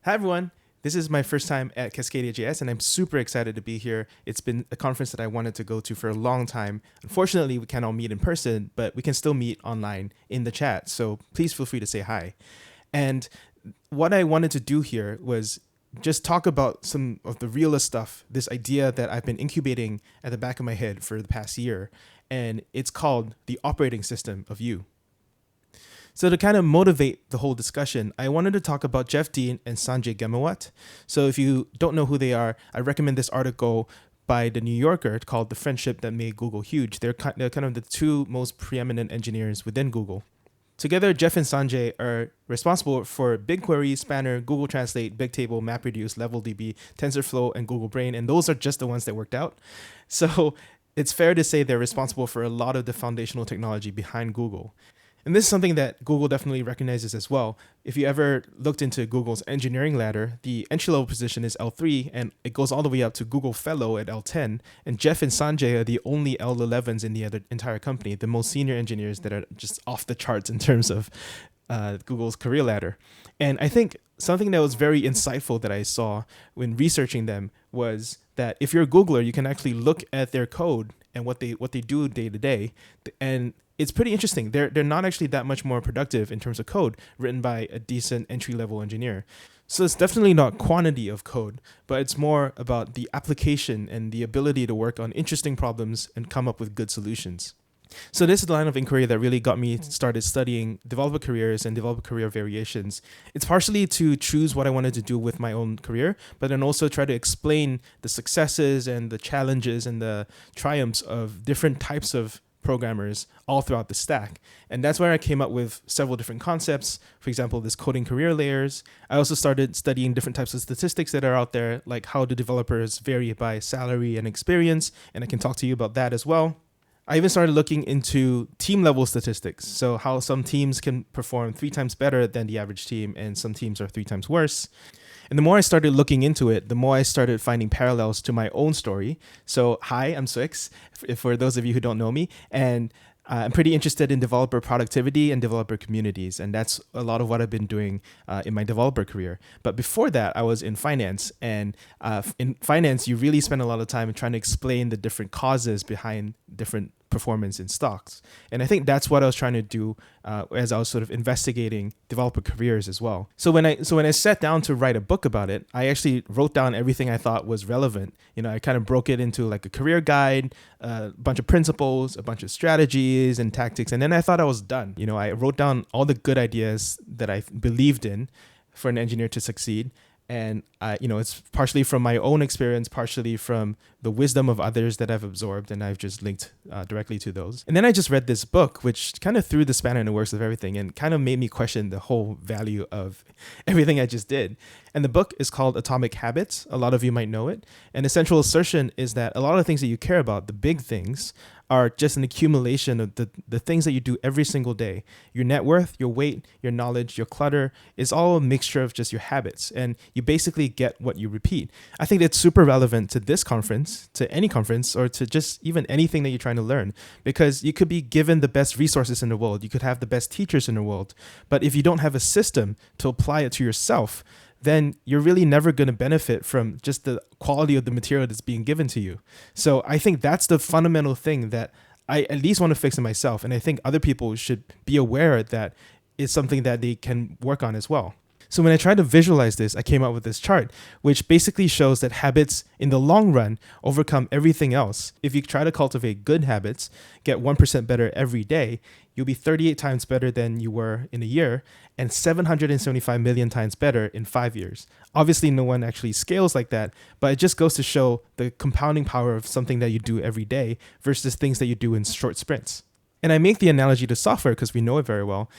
Hi, everyone. This is my first time at CascadiaJS, and I'm super excited to be here. It's been a conference that I wanted to go to for a long time. Unfortunately, we can't all meet in person, but we can still meet online in the chat. So please feel free to say hi. And what I wanted to do here was just talk about some of the realist stuff, this idea that I've been incubating at the back of my head for the past year. And it's called the operating system of you. So to kind of motivate the whole discussion, I wanted to talk about Jeff Dean and Sanjay Gemawat. So if you don't know who they are, I recommend this article by The New Yorker called The Friendship That Made Google Huge. They're kind of the two most preeminent engineers within Google. Together, Jeff and Sanjay are responsible for BigQuery, Spanner, Google Translate, Bigtable, MapReduce, LevelDB, TensorFlow, and Google Brain, and those are just the ones that worked out. So it's fair to say they're responsible for a lot of the foundational technology behind Google. And this is something that Google definitely recognizes as well. If you ever looked into Google's engineering ladder, the entry-level position is L3, and it goes all the way up to Google Fellow at L10. And Jeff and Sanjay are the only L11s in the entire company, the most senior engineers that are just off the charts in terms of Google's career ladder. And I think something that was very insightful that I saw when researching them was that if you're a Googler, you can actually look at their code and what they do day to day, and it's pretty interesting. They're not actually that much more productive in terms of code written by a decent entry-level engineer. So it's definitely not quantity of code, but it's more about the application and the ability to work on interesting problems and come up with good solutions. So this is the line of inquiry that really got me started studying developer careers and developer career variations. It's partially to choose what I wanted to do with my own career, but then also try to explain the successes and the challenges and the triumphs of different types of programmers all throughout the stack. And that's where I came up with several different concepts. For example, this coding career layers. I also started studying different types of statistics that are out there, like how do developers vary by salary and experience, and I can talk to you about that as well. I even started looking into team level statistics. So how some teams can perform 3 times better than the average team and some teams are 3 times worse. And the more I started looking into it, the more I started finding parallels to my own story. So hi, I'm Swix, for those of you who don't know me. And I'm pretty interested in developer productivity and developer communities. And that's a lot of what I've been doing in my developer career. But before that, I was in finance. And in finance, you really spend a lot of time trying to explain the different causes behind different performance in stocks. And I think that's what I was trying to do as I was sort of investigating developer careers as well. So when I sat down to write a book about it, I actually wrote down everything I thought was relevant. I kind of broke it into like a career guide, a bunch of principles, a bunch of strategies and tactics. And then I thought I was done. I wrote down all the good ideas that I believed in for an engineer to succeed. And, it's partially from my own experience, partially from the wisdom of others that I've absorbed, and I've just linked directly to those. And then I just read this book, which kind of threw the spanner in the works of everything and kind of made me question the whole value of everything I just did. And the book is called Atomic Habits. A lot of you might know it. And the central assertion is that a lot of the things that you care about, the big things, are just an accumulation of the things that you do every single day. Your net worth, your weight, your knowledge, your clutter is all a mixture of just your habits. And you basically get what you repeat. I think that's super relevant to this conference, to any conference, or to just even anything that you're trying to learn. Because you could be given the best resources in the world. You could have the best teachers in the world. But if you don't have a system to apply it to yourself, then you're really never going to benefit from just the quality of the material that's being given to you. So I think that's the fundamental thing that I at least want to fix in myself. And I think other people should be aware that it's something that they can work on as well. So when I tried to visualize this, I came up with this chart, which basically shows that habits in the long run overcome everything else. If you try to cultivate good habits, get 1% better every day, you'll be 38 times better than you were in a year and 775 million times better in 5 years. Obviously, no one actually scales like that, but it just goes to show the compounding power of something that you do every day versus things that you do in short sprints. And I make the analogy to software because we know it very well.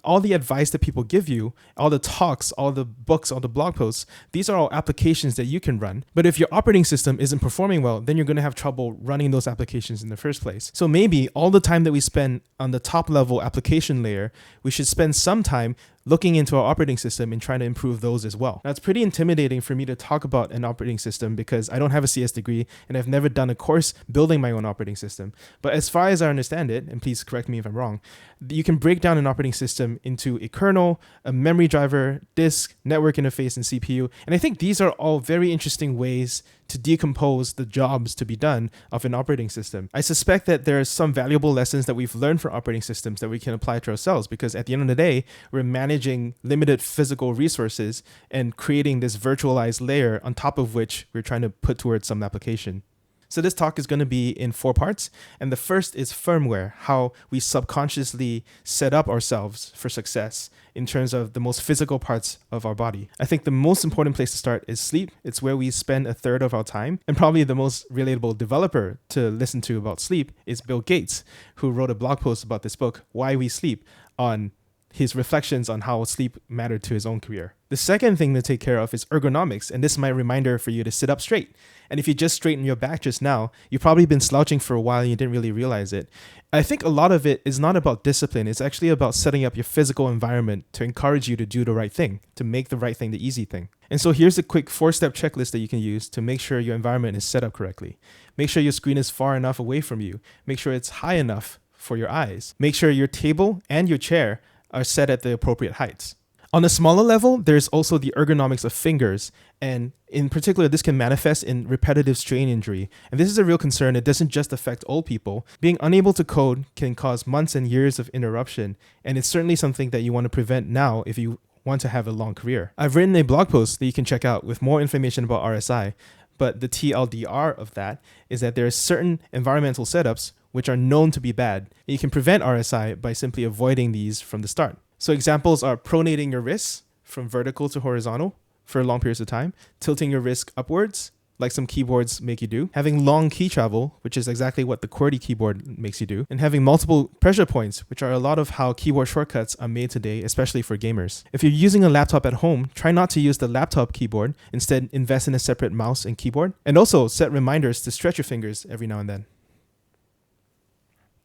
All the advice that people give you, all the talks, all the books, all the blog posts, these are all applications that you can run. But if your operating system isn't performing well, then you're going to have trouble running those applications in the first place. So maybe all the time that we spend on the top level application layer, we should spend some time looking into our operating system and trying to improve those as well. Now, it's pretty intimidating for me to talk about an operating system because I don't have a CS degree and I've never done a course building my own operating system. But as far as I understand it, and please correct me if I'm wrong, you can break down an operating system into a kernel, a memory driver, disk, network interface, and CPU. And I think these are all very interesting ways to decompose the jobs to be done of an operating system. I suspect that there are some valuable lessons that we've learned from operating systems that we can apply to ourselves, because at the end of the day, we're managing limited physical resources and creating this virtualized layer on top of which we're trying to put towards some application. So this talk is going to be in 4 parts. And the first is firmware, how we subconsciously set up ourselves for success in terms of the most physical parts of our body. I think the most important place to start is sleep. It's where we spend 1/3 of our time. And probably the most relatable developer to listen to about sleep is Bill Gates, who wrote a blog post about this book, Why We Sleep, on his reflections on how sleep mattered to his own career. The second thing to take care of is ergonomics, and this is my reminder for you to sit up straight. And if you just straighten your back just now, you've probably been slouching for a while and you didn't really realize it. I think a lot of it is not about discipline. It's actually about setting up your physical environment to encourage you to do the right thing, to make the right thing the easy thing. And so here's a quick 4-step checklist that you can use to make sure your environment is set up correctly. Make sure your screen is far enough away from you. Make sure it's high enough for your eyes. Make sure your table and your chair are set at the appropriate heights. On a smaller level, there's also the ergonomics of fingers, and in particular, this can manifest in repetitive strain injury. And this is a real concern. It doesn't just affect old people. Being unable to code can cause months and years of interruption, and it's certainly something that you want to prevent now if you want to have a long career. I've written a blog post that you can check out with more information about RSI, but the TLDR of that is that there are certain environmental setups which are known to be bad. You can prevent RSI by simply avoiding these from the start. So examples are pronating your wrists from vertical to horizontal for long periods of time, tilting your wrist upwards, like some keyboards make you do, having long key travel, which is exactly what the QWERTY keyboard makes you do, and having multiple pressure points, which are a lot of how keyboard shortcuts are made today, especially for gamers. If you're using a laptop at home, try not to use the laptop keyboard. Instead, invest in a separate mouse and keyboard, and also set reminders to stretch your fingers every now and then.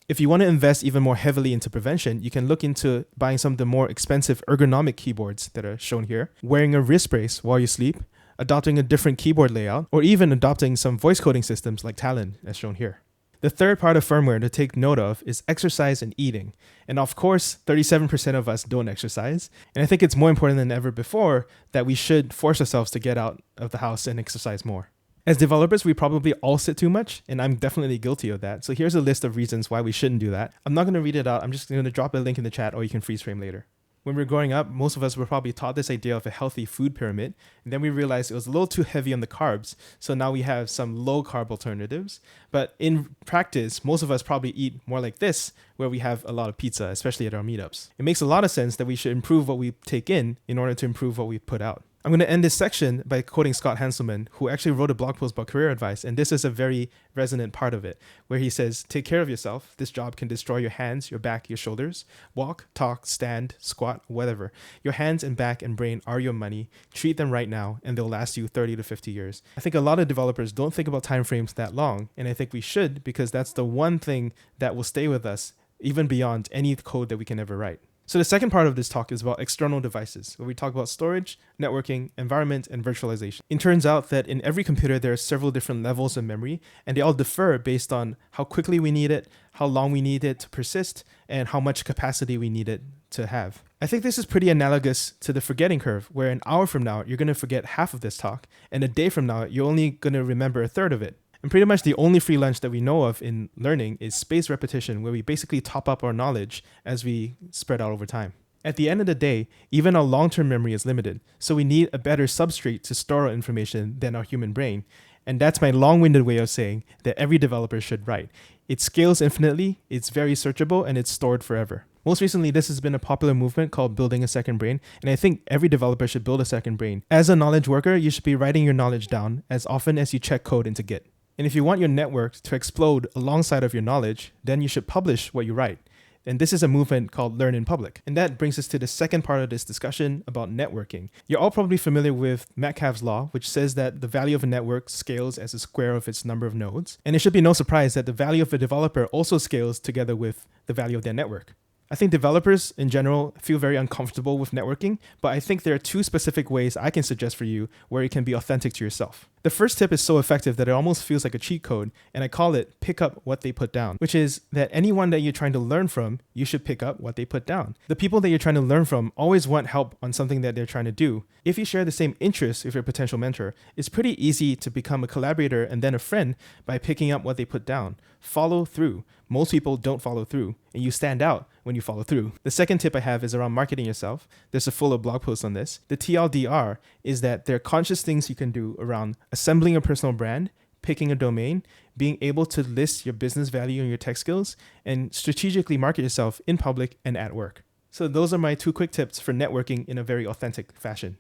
If you want to invest even more heavily into prevention, you can look into buying some of the more expensive ergonomic keyboards that are shown here, wearing a wrist brace while you sleep, adopting a different keyboard layout, or even adopting some voice coding systems like Talon, as shown here. The third part of firmware to take note of is exercise and eating. And of course, 37% of us don't exercise. And I think it's more important than ever before that we should force ourselves to get out of the house and exercise more. As developers, we probably all sit too much, and I'm definitely guilty of that. So here's a list of reasons why we shouldn't do that. I'm not going to read it out. I'm just going to drop a link in the chat, or you can freeze frame later. When we were growing up, most of us were probably taught this idea of a healthy food pyramid, and then we realized it was a little too heavy on the carbs, so now we have some low-carb alternatives. But in practice, most of us probably eat more like this, where we have a lot of pizza, especially at our meetups. It makes a lot of sense that we should improve what we take in order to improve what we put out. I'm going to end this section by quoting Scott Hanselman, who actually wrote a blog post about career advice, and this is a very resonant part of it, where he says, take care of yourself. This job can destroy your hands, your back, your shoulders. Walk, talk, stand, squat, whatever. Your hands and back and brain are your money. Treat them right now, and they'll last you 30 to 50 years. I think a lot of developers don't think about time frames that long, and I think we should, because that's the one thing that will stay with us, even beyond any code that we can ever write. So the second part of this talk is about external devices, where we talk about storage, networking, environment, and virtualization. It turns out that in every computer, there are several different levels of memory, and they all differ based on how quickly we need it, how long we need it to persist, and how much capacity we need it to have. I think this is pretty analogous to the forgetting curve, where an hour from now, you're going to forget half of this talk, and a day from now, you're only going to remember 1/3 of it. And pretty much the only free lunch that we know of in learning is spaced repetition, where we basically top up our knowledge as we spread out over time. At the end of the day, even our long-term memory is limited, so we need a better substrate to store our information than our human brain. And that's my long-winded way of saying that every developer should write. It scales infinitely, it's very searchable, and it's stored forever. Most recently, this has been a popular movement called building a second brain, and I think every developer should build a second brain. As a knowledge worker, you should be writing your knowledge down as often as you check code into Git. And if you want your network to explode alongside of your knowledge, then you should publish what you write. And this is a movement called Learn in Public. And that brings us to the second part of this discussion about networking. You're all probably familiar with Metcalfe's law, which says that the value of a network scales as a square of its number of nodes. And it should be no surprise that the value of a developer also scales together with the value of their network. I think developers in general feel very uncomfortable with networking, but I think there are two specific ways I can suggest for you where you can be authentic to yourself. The first tip is so effective that it almost feels like a cheat code, and I call it pick up what they put down, which is that anyone that you're trying to learn from, you should pick up what they put down. The people that you're trying to learn from always want help on something that they're trying to do. If you share the same interests with your potential mentor, it's pretty easy to become a collaborator and then a friend by picking up what they put down. Follow through. Most people don't follow through, and you stand out when you follow through. The second tip I have is around marketing yourself. There's a full blog post on this. The TLDR is that there are conscious things you can do around assembling a personal brand, picking a domain, being able to list your business value and your tech skills, and strategically market yourself in public and at work. So those are my 2 quick tips for networking in a very authentic fashion.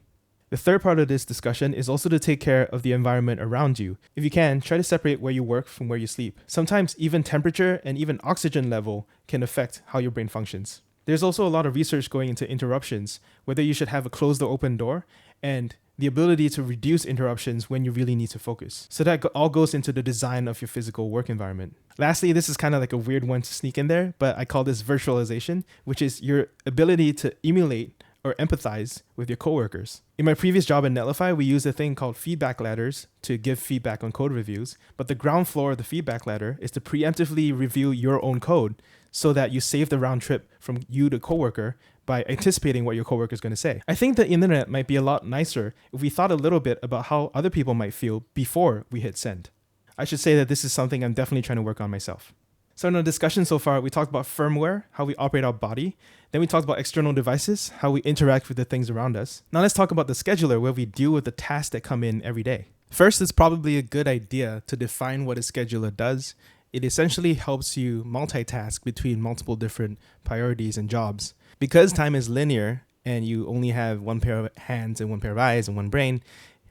The third part of this discussion is also to take care of the environment around you. If you can, try to separate where you work from where you sleep. Sometimes even temperature and even oxygen level can affect how your brain functions. There's also a lot of research going into interruptions, whether you should have a closed or open door, and the ability to reduce interruptions when you really need to focus. So that all goes into the design of your physical work environment. Lastly, this is kind of like a weird one to sneak in there, but I call this virtualization, which is your ability to emulate or empathize with your coworkers. In my previous job at Netlify, we used a thing called feedback ladders to give feedback on code reviews, but the ground floor of the feedback ladder is to preemptively review your own code so that you save the round trip from you to coworker by anticipating what your coworker is going to say. I think the internet might be a lot nicer if we thought a little bit about how other people might feel before we hit send. I should say that this is something I'm definitely trying to work on myself. So in our discussion so far, we talked about firmware, how we operate our body. Then we talked about external devices, how we interact with the things around us. Now let's talk about the scheduler, where we deal with the tasks that come in every day. First, it's probably a good idea to define what a scheduler does. It essentially helps you multitask between multiple different priorities and jobs. Because time is linear and you only have one pair of hands and one pair of eyes and one brain,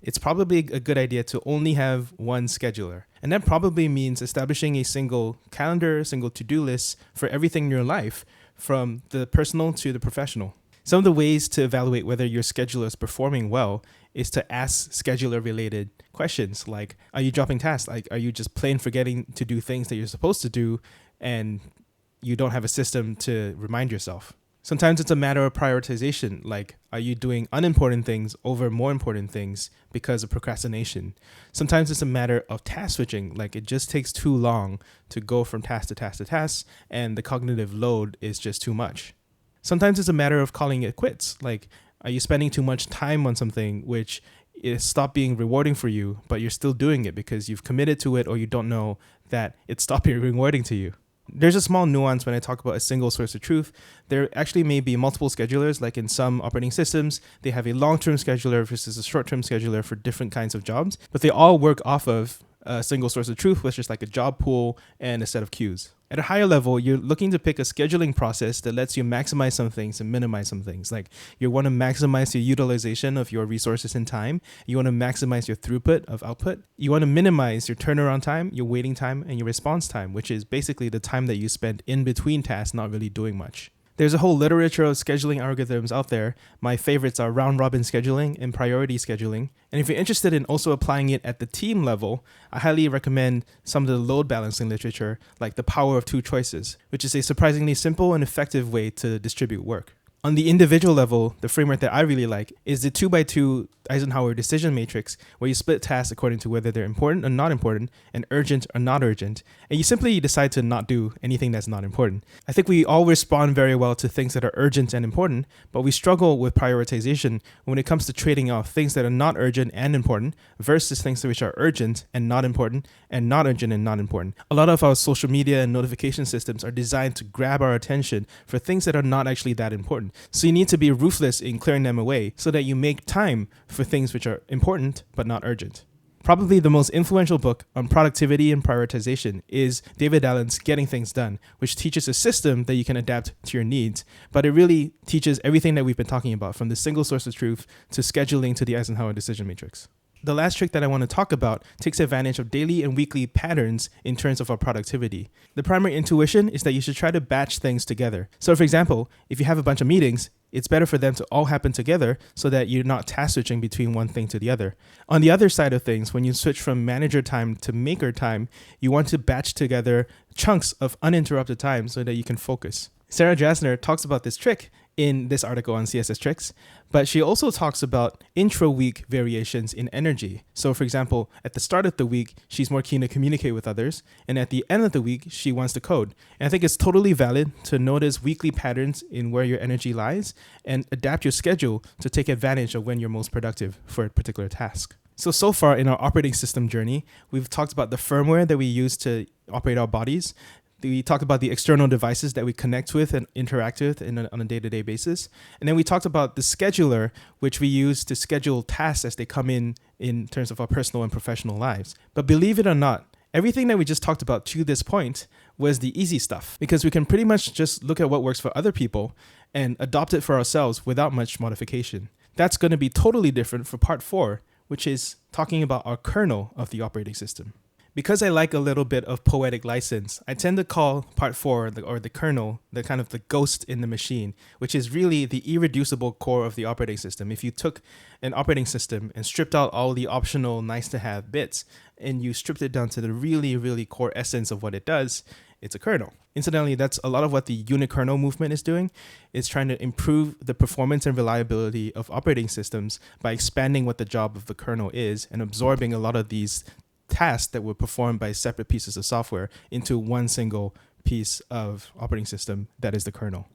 it's probably a good idea to only have one scheduler. And that probably means establishing a single calendar, single to-do list for everything in your life, from the personal to the professional. Some of the ways to evaluate whether your scheduler is performing well is to ask scheduler-related questions like, are you dropping tasks? Like, are you just plain forgetting to do things that you're supposed to do and you don't have a system to remind yourself? Sometimes it's a matter of prioritization, like, are you doing unimportant things over more important things because of procrastination? Sometimes it's a matter of task switching, like it just takes too long to go from task to task to task, and the cognitive load is just too much. Sometimes it's a matter of calling it quits, like, are you spending too much time on something which is stopped being rewarding for you, but you're still doing it because you've committed to it or you don't know that it stopped being rewarding to you? There's a small nuance when I talk about a single source of truth. There actually may be multiple schedulers, like in some operating systems, they have a long-term scheduler versus a short-term scheduler for different kinds of jobs, but they all work off of a single source of truth, which is like a job pool and a set of queues. At a higher level, you're looking to pick a scheduling process that lets you maximize some things and minimize some things. Like, you want to maximize your utilization of your resources and time. You want to maximize your throughput of output. You want to minimize your turnaround time, your waiting time, and your response time, which is basically the time that you spend in between tasks not really doing much. There's a whole literature of scheduling algorithms out there. My favorites are round-robin scheduling and priority scheduling. And if you're interested in also applying it at the team level, I highly recommend some of the load balancing literature, like The Power of Two Choices, which is a surprisingly simple and effective way to distribute work. On the individual level, the framework that I really like is the 2x2 Eisenhower decision matrix, where you split tasks according to whether they're important or not important, and urgent or not urgent, and you simply decide to not do anything that's not important. I think we all respond very well to things that are urgent and important, but we struggle with prioritization when it comes to trading off things that are not urgent and important versus things which are urgent and not important, and not urgent and not important. A lot of our social media and notification systems are designed to grab our attention for things that are not actually that important. So you need to be ruthless in clearing them away so that you make time for things which are important but not urgent. Probably the most influential book on productivity and prioritization is David Allen's Getting Things Done, which teaches a system that you can adapt to your needs, but it really teaches everything that we've been talking about, from the single source of truth to scheduling to the Eisenhower decision matrix. The last trick that I want to talk about takes advantage of daily and weekly patterns in terms of our productivity. The primary intuition is that you should try to batch things together. So for example, if you have a bunch of meetings, it's better for them to all happen together so that you're not task switching between one thing to the other. On the other side of things, when you switch from manager time to maker time, you want to batch together chunks of uninterrupted time so that you can focus. Sarah Drasner talks about this trick in this article on CSS Tricks, but she also talks about intra-week variations in energy. So for example, at the start of the week, she's more keen to communicate with others, and at the end of the week, she wants to code. And I think it's totally valid to notice weekly patterns in where your energy lies and adapt your schedule to take advantage of when you're most productive for a particular task. So far in our operating system journey, we've talked about the firmware that we use to operate our bodies. We talked about the external devices that we connect with and interact with on a day-to-day basis. And then we talked about the scheduler, which we use to schedule tasks as they come in terms of our personal and professional lives. But believe it or not, everything that we just talked about to this point was the easy stuff, because we can pretty much just look at what works for other people and adopt it for ourselves without much modification. That's going to be totally different for part 4, which is talking about our kernel of the operating system. Because I like a little bit of poetic license, I tend to call part 4, or the kernel, the kind of the ghost in the machine, which is really the irreducible core of the operating system. If you took an operating system and stripped out all the optional nice-to-have bits, and you stripped it down to the really, really core essence of what it does, it's a kernel. Incidentally, that's a lot of what the unikernel movement is doing. It's trying to improve the performance and reliability of operating systems by expanding what the job of the kernel is and absorbing a lot of these tasks that were performed by separate pieces of software into one single piece of operating system that is the kernel.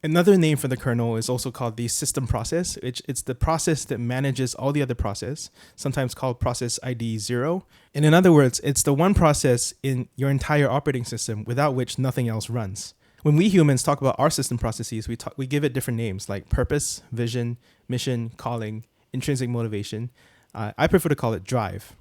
Another name for the kernel is also called the system process. It's the process that manages all the other process, sometimes called process ID 0. And in other words, it's the one process in your entire operating system without which nothing else runs. When we humans talk about our system processes, we give it different names like purpose, vision, mission, calling, intrinsic motivation. I prefer to call it drive.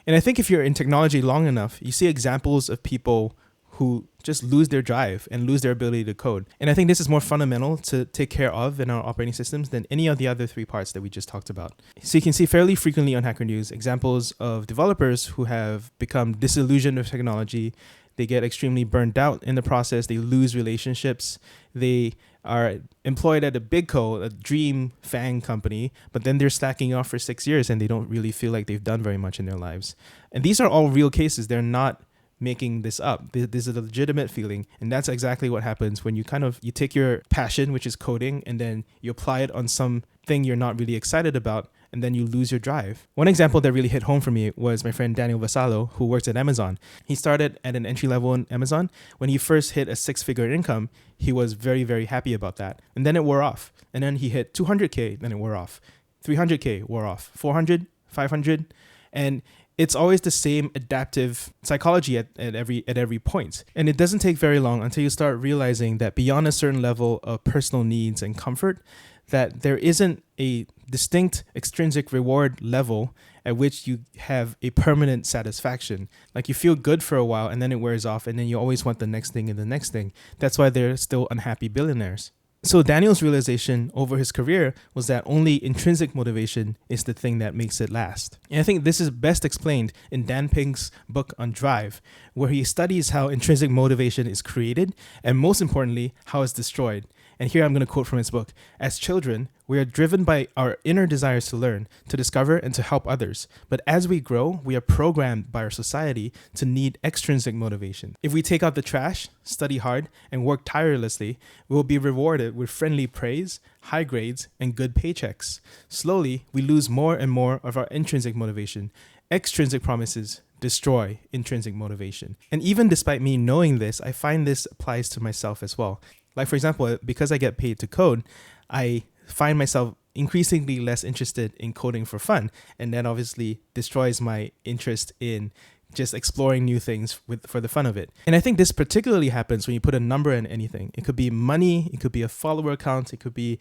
And I think if you're in technology long enough, you see examples of people who just lose their drive and lose their ability to code. And I think this is more fundamental to take care of in our operating systems than any of the other 3 parts that we just talked about. So you can see fairly frequently on Hacker News examples of developers who have become disillusioned with technology. They get extremely burned out in the process. They lose relationships. They are employed at a big a dream FANG company, but then they're slacking off for 6 years and they don't really feel like they've done very much in their lives. And these are all real cases. They're not making this up. This is a legitimate feeling. And that's exactly what happens when you take your passion, which is coding, and then you apply it on something you're not really excited about, and then you lose your drive. One example that really hit home for me was my friend Daniel Vassallo, who works at Amazon. He started at an entry level in Amazon. When he first hit a 6-figure income, he was very, very happy about that. And then it wore off. And then he hit 200K, then it wore off. 300K wore off. 400, 500. And it's always the same adaptive psychology at every point. And it doesn't take very long until you start realizing that beyond a certain level of personal needs and comfort, that there isn't a distinct extrinsic reward level at which you have a permanent satisfaction. Like you feel good for a while and then it wears off and then you always want the next thing and the next thing. That's why they're still unhappy billionaires. So Daniel's realization over his career was that only intrinsic motivation is the thing that makes it last. And I think this is best explained in Dan Pink's book on Drive, where he studies how intrinsic motivation is created and most importantly, how it's destroyed. And here I'm going to quote from his book. As children, we are driven by our inner desires to learn, to discover, and to help others. But as we grow, we are programmed by our society to need extrinsic motivation. If we take out the trash, study hard, and work tirelessly, we will be rewarded with friendly praise, high grades, and good paychecks. Slowly, we lose more and more of our intrinsic motivation. Extrinsic promises destroy intrinsic motivation. And even despite me knowing this, I find this applies to myself as well. Like, for example, because I get paid to code, I find myself increasingly less interested in coding for fun. And that obviously destroys my interest in just exploring new things for the fun of it. And I think this particularly happens when you put a number in anything. It could be money, it could be a follower count, it could be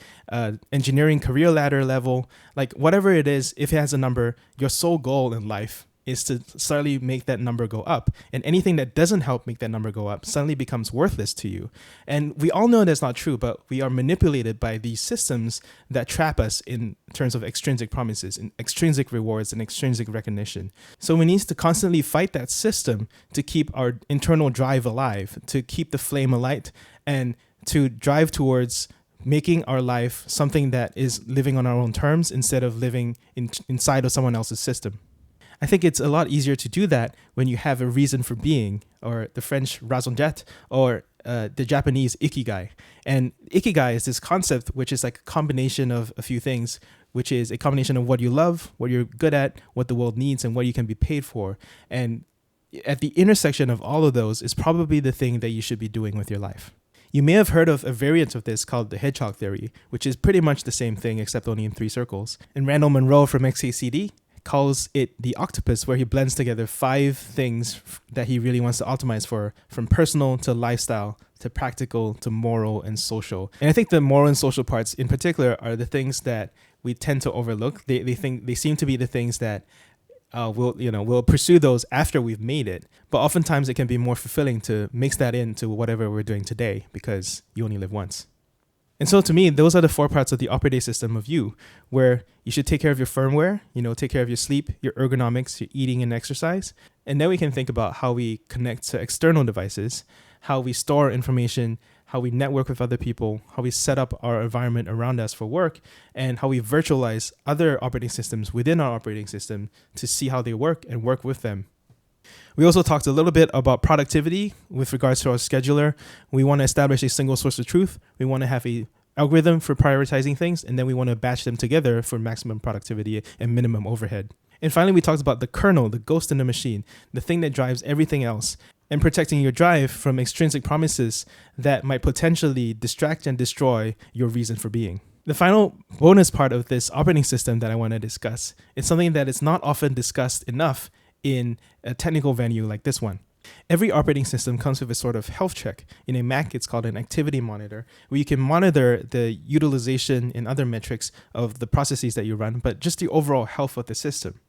engineering career ladder level. Like whatever it is, if it has a number, your sole goal in life is to suddenly make that number go up. And anything that doesn't help make that number go up suddenly becomes worthless to you. And we all know that's not true, but we are manipulated by these systems that trap us in terms of extrinsic promises, and extrinsic rewards, and extrinsic recognition. So we need to constantly fight that system to keep our internal drive alive, to keep the flame alight, and to drive towards making our life something that is living on our own terms instead of living inside of someone else's system. I think it's a lot easier to do that when you have a reason for being, or the French raison d'être, or the Japanese ikigai. And ikigai is this concept which is like a combination of a few things, which is a combination of what you love, what you're good at, what the world needs, and what you can be paid for. And at the intersection of all of those is probably the thing that you should be doing with your life. You may have heard of a variant of this called the hedgehog theory, which is pretty much the same thing except only in 3 circles. And Randall Munroe from XKCD calls it the octopus, where he blends together 5 things that he really wants to optimize for, from personal to lifestyle to practical to moral and social. And I think the moral and social parts in particular are the things that we tend to overlook. They seem to be the things that we'll pursue those after we've made it. But oftentimes it can be more fulfilling to mix that into whatever we're doing today, because you only live once. And so to me, those are the 4 parts of the operating system of you, where you should take care of your firmware, take care of your sleep, your ergonomics, your eating and exercise. And then we can think about how we connect to external devices, how we store information, how we network with other people, how we set up our environment around us for work, and how we virtualize other operating systems within our operating system to see how they work and work with them. We also talked a little bit about productivity with regards to our scheduler. We want to establish a single source of truth. We want to have an algorithm for prioritizing things, and then we want to batch them together for maximum productivity and minimum overhead. And finally, we talked about the kernel, the ghost in the machine, the thing that drives everything else, and protecting your drive from extrinsic promises that might potentially distract and destroy your reason for being. The final bonus part of this operating system that I want to discuss is something that is not often discussed enough in a technical venue like this one. Every operating system comes with a sort of health check. In a Mac, it's called an activity monitor, where you can monitor the utilization and other metrics of the processes that you run, but just the overall health of the system.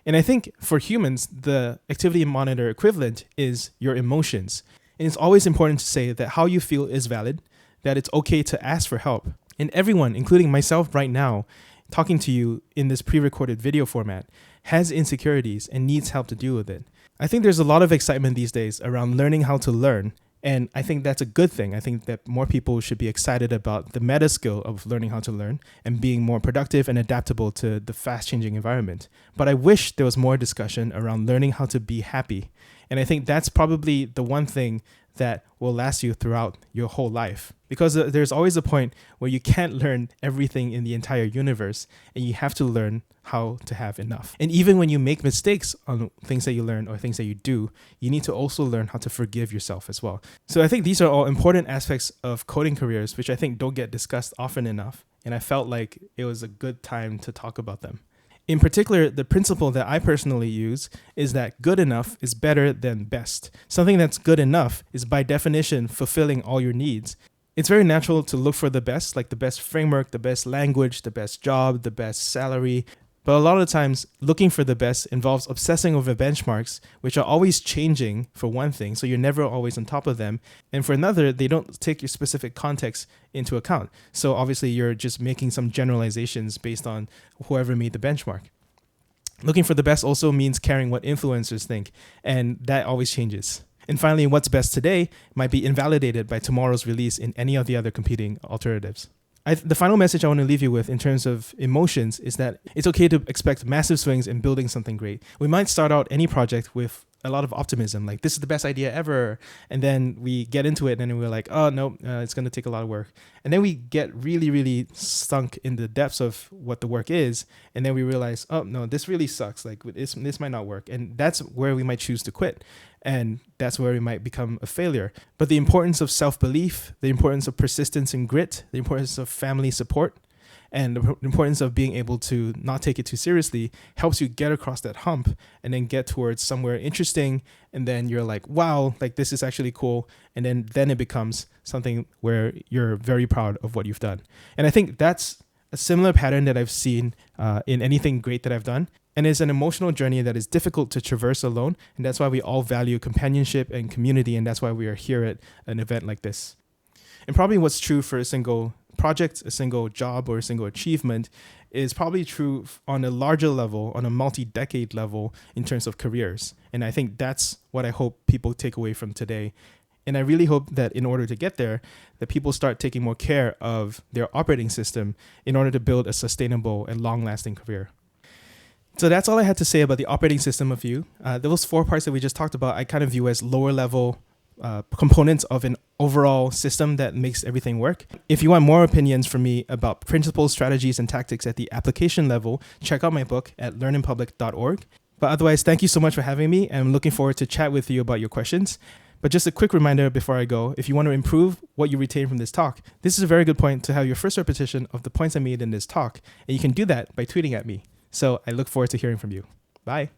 And I think for humans, the activity monitor equivalent is your emotions. And it's always important to say that how you feel is valid, that it's okay to ask for help. And everyone, including myself right now, talking to you in this pre-recorded video format, has insecurities and needs help to deal with it. I think there's a lot of excitement these days around learning how to learn. And I think that's a good thing. I think that more people should be excited about the meta skill of learning how to learn and being more productive and adaptable to the fast-changing environment. But I wish there was more discussion around learning how to be happy. And I think that's probably the one thing that will last you throughout your whole life. Because there's always a point where you can't learn everything in the entire universe, and you have to learn how to have enough. And even when you make mistakes on things that you learn or things that you do, you need to also learn how to forgive yourself as well. So I think these are all important aspects of coding careers, which I think don't get discussed often enough. And I felt like it was a good time to talk about them. In particular, the principle that I personally use is that good enough is better than best. Something that's good enough is by definition fulfilling all your needs. It's very natural to look for the best, like the best framework, the best language, the best job, the best salary. But a lot of times, looking for the best involves obsessing over benchmarks, which are always changing for one thing, so you're never always on top of them. And for another, they don't take your specific context into account. So obviously, you're just making some generalizations based on whoever made the benchmark. Looking for the best also means caring what influencers think, and that always changes. And finally, what's best today might be invalidated by tomorrow's release in any of the other competing alternatives. The final message I want to leave you with in terms of emotions is that it's okay to expect massive swings in building something great. We might start out any project with a lot of optimism, like this is the best idea ever. And then we get into it and then we're like, oh, no, it's going to take a lot of work. And then we get really, really sunk in the depths of what the work is. And then we realize, oh, no, this really sucks. Like this might not work. And that's where we might choose to quit. And that's where we might become a failure. But the importance of self-belief, the importance of persistence and grit, the importance of family support, and the importance of being able to not take it too seriously helps you get across that hump and then get towards somewhere interesting. And then you're like, wow, like this is actually cool. And then it becomes something where you're very proud of what you've done. And I think that's a similar pattern that I've seen in anything great that I've done. And it's an emotional journey that is difficult to traverse alone. And that's why we all value companionship and community. And that's why we are here at an event like this. And probably what's true for a single project, a single job, or a single achievement is probably true on a larger level, on a multi-decade level in terms of careers. And I think that's what I hope people take away from today. And I really hope that in order to get there, that people start taking more care of their operating system in order to build a sustainable and long-lasting career. So that's all I had to say about the operating system of you. Those 4 parts that we just talked about, I kind of view as lower level components of an overall system that makes everything work. If you want more opinions from me about principles, strategies, and tactics at the application level, check out my book at learninpublic.org. But otherwise, thank you so much for having me, and I'm looking forward to chat with you about your questions. But just a quick reminder before I go, if you want to improve what you retain from this talk, this is a very good point to have your first repetition of the points I made in this talk, and you can do that by tweeting at me. So I look forward to hearing from you. Bye.